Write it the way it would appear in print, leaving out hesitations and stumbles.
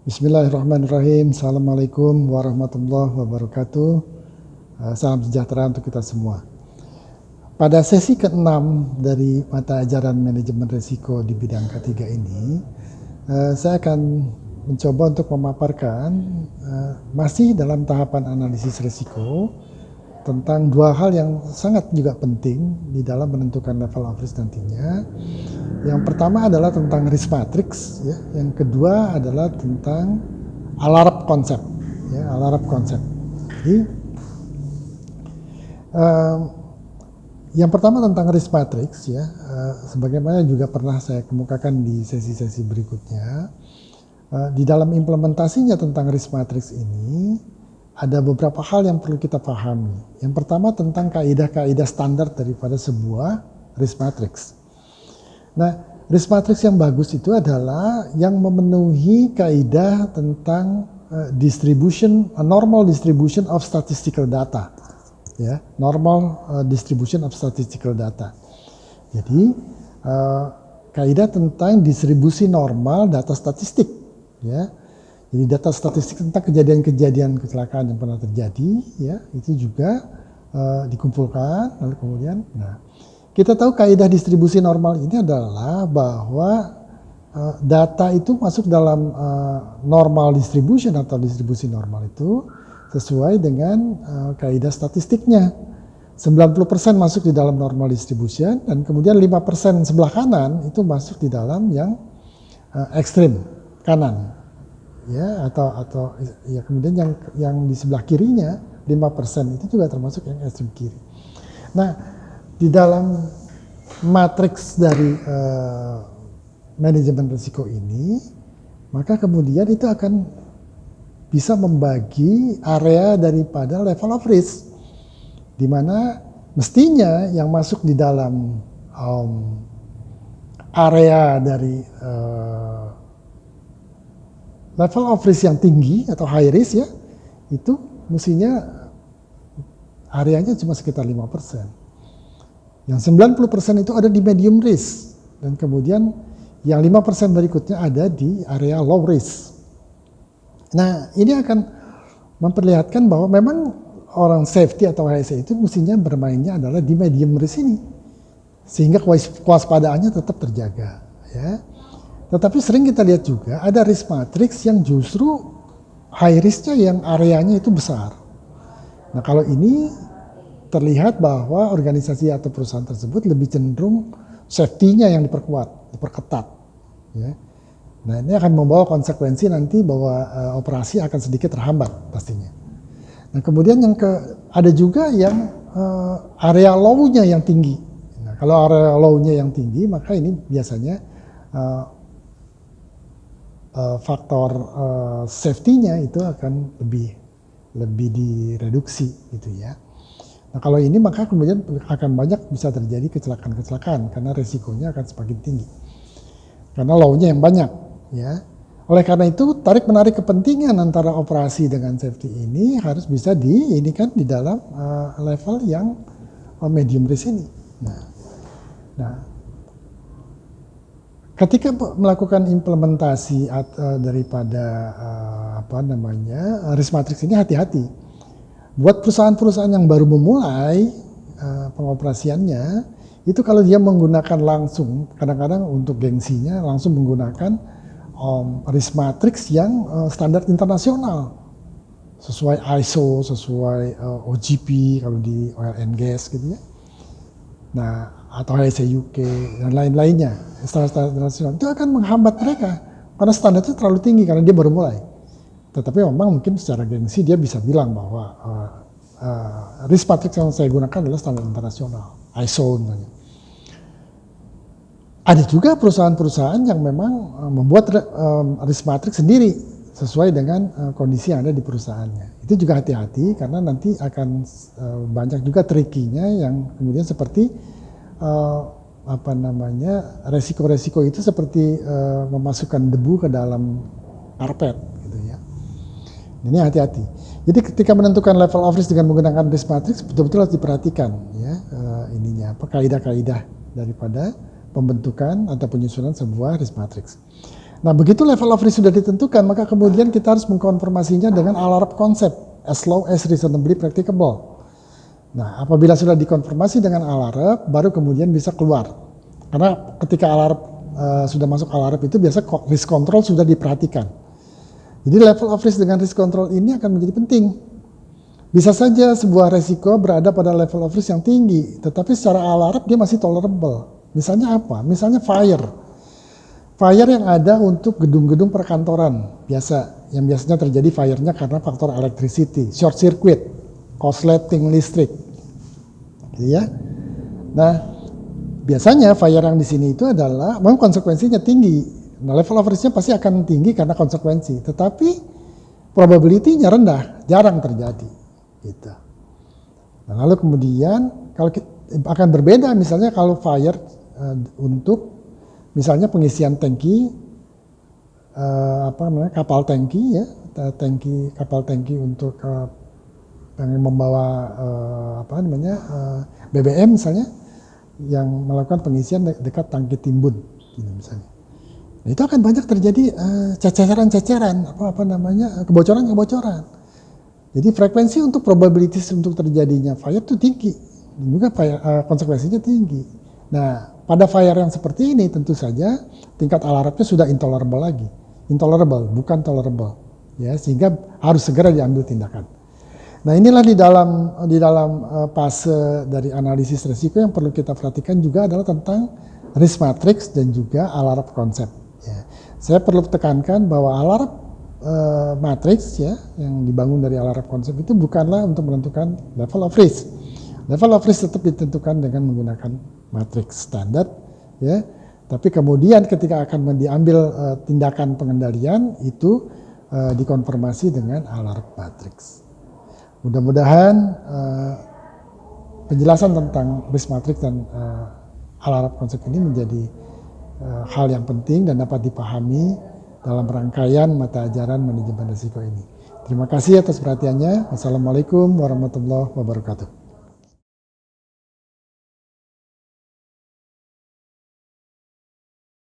Bismillahirrahmanirrahim. Assalamualaikum warahmatullahi wabarakatuh. Salam sejahtera untuk kita semua. Pada sesi ke-6 dari mata ajaran manajemen risiko di bidang ketiga ini, saya akan mencoba untuk memaparkan masih dalam tahapan analisis risiko tentang dua hal yang sangat juga penting di dalam menentukan level of risk nantinya. Yang pertama adalah tentang risk matrix, ya. Yang kedua adalah tentang alarm konsep, ya, alarm konsep. Jadi yang pertama tentang risk matrix, ya, sebagaimana juga pernah saya kemukakan di sesi-sesi berikutnya, di dalam implementasinya tentang risk matrix ini ada beberapa hal yang perlu kita pahami. Yang pertama tentang kaidah-kaidah standar daripada sebuah risk matrix. Nah, risk matrix yang bagus itu adalah yang memenuhi kaidah tentang normal distribution of statistical data. Ya, normal distribution of statistical data. Jadi kaidah tentang distribusi normal data statistik, ya. Jadi data statistik tentang kejadian-kejadian kecelakaan yang pernah terjadi, ya, itu juga dikumpulkan. Lalu kemudian, kita tahu kaidah distribusi normal ini adalah bahwa data itu masuk dalam normal distribution atau distribusi normal itu sesuai dengan kaidah statistiknya. 90% masuk di dalam normal distribution dan kemudian 5% sebelah kanan itu masuk di dalam yang ekstrim kanan. Ya, atau ya, kemudian yang di sebelah kirinya 5% itu juga termasuk yang ekstrim kiri. Nah, di dalam matriks dari manajemen risiko ini, maka kemudian itu akan bisa membagi area daripada level of risk, di mana mestinya yang masuk di dalam area dari level of risk yang tinggi atau high risk, ya, itu mestinya areanya cuma sekitar 5%. Yang 90% itu ada di medium risk, dan kemudian yang 5% berikutnya ada di area low risk. Nah, ini akan memperlihatkan bahwa memang orang safety atau HSE itu mestinya bermainnya adalah di medium risk ini, sehingga kewaspadaannya tetap terjaga, ya. Tetapi sering kita lihat juga ada risk matrix yang justru high risk-nya yang areanya itu besar. Nah, kalau ini terlihat bahwa organisasi atau perusahaan tersebut lebih cenderung safety-nya yang diperketat, ya. Nah, ini akan membawa konsekuensi nanti bahwa operasi akan sedikit terhambat pastinya. Nah, kemudian ada juga yang area low-nya yang tinggi. Nah, kalau area low-nya yang tinggi, maka ini biasanya faktor safety-nya itu akan lebih direduksi, gitu ya. Nah, kalau ini maka kemudian akan banyak bisa terjadi kecelakaan-kecelakaan karena resikonya akan semakin tinggi. Karena low-nya yang banyak, ya. Oleh karena itu tarik-menarik kepentingan antara operasi dengan safety ini harus bisa di dalam level yang medium risk ini. Nah, ketika melakukan implementasi daripada risk matrix ini, hati-hati. Buat perusahaan-perusahaan yang baru memulai pengoperasiannya, itu kalau dia menggunakan langsung, kadang-kadang untuk gengsinya langsung menggunakan risk matrix yang standar internasional, sesuai ISO, sesuai OGP kalau di oil and gas, gitu ya. Nah, atau HSE UK dan lain-lainnya, standar internasional itu akan menghambat mereka karena standarnya terlalu tinggi karena dia baru mulai. Tetapi memang mungkin secara gengsi dia bisa bilang bahwa risk matrix yang saya gunakan adalah standar internasional, ISO misalnya. Ada juga perusahaan-perusahaan yang memang membuat risk matrix sendiri sesuai dengan kondisi yang ada di perusahaannya. Itu juga hati-hati karena nanti akan banyak juga trikinya yang kemudian seperti resiko-resiko itu seperti memasukkan debu ke dalam karpet, gitu ya. Ini hati-hati. Jadi ketika menentukan level of risk dengan menggunakan risk matrix betul-betul harus diperhatikan, ya, kaidah-kaidah daripada pembentukan atau penyusunan sebuah risk matrix. Nah, begitu level of risk sudah ditentukan, maka kemudian kita harus mengkonfirmasinya dengan alarm konsep, as low as reasonably practicable. Nah, apabila sudah dikonfirmasi dengan alarm, baru kemudian bisa keluar. Karena ketika alarm sudah masuk alarm itu biasa risk control sudah diperhatikan. Jadi level of risk dengan risk control ini akan menjadi penting. Bisa saja sebuah resiko berada pada level of risk yang tinggi, tetapi secara alarm dia masih tolerable. Misalnya apa? Misalnya fire. Fire yang ada untuk gedung-gedung perkantoran biasa, yang biasanya terjadi fire-nya karena faktor electricity, short circuit, korsleting listrik, gitu ya. Nah, biasanya fire yang di sini itu adalah memang konsekuensinya tinggi. Nah, level of risk-nya pasti akan tinggi karena konsekuensi, tetapi probability-nya rendah, jarang terjadi, gitu. Nah, lalu kemudian kalau akan berbeda misalnya kalau fire untuk misalnya pengisian tangki kapal tangki ya, kapal tangki untuk yang membawa BBM misalnya yang melakukan pengisian dekat tangki timbun gitu misalnya. Nah, itu akan banyak terjadi ceceran-ceceran kebocoran. Jadi frekuensi untuk probabilities untuk terjadinya fire itu tinggi dan juga konsekuensinya tinggi. Nah, pada fire yang seperti ini tentu saja tingkat alarmnya sudah intolerable bukan tolerable, ya, sehingga harus segera diambil tindakan. Nah, inilah di dalam fase dari analisis risiko yang perlu kita perhatikan juga adalah tentang risk matrix dan juga alarm konsep. Ya. Saya perlu tekankan bahwa alarm matrix ya yang dibangun dari alarm konsep itu bukanlah untuk menentukan level of risk. Level of risk tetap ditentukan dengan menggunakan matriks standar, ya. Tapi kemudian ketika akan diambil tindakan pengendalian itu dikonfirmasi dengan alarm matriks. Mudah-mudahan penjelasan tentang risk matrix dan alarm konsep ini menjadi hal yang penting dan dapat dipahami dalam rangkaian mata ajaran manajemen risiko ini. Terima kasih atas perhatiannya. Wassalamualaikum warahmatullahi wabarakatuh.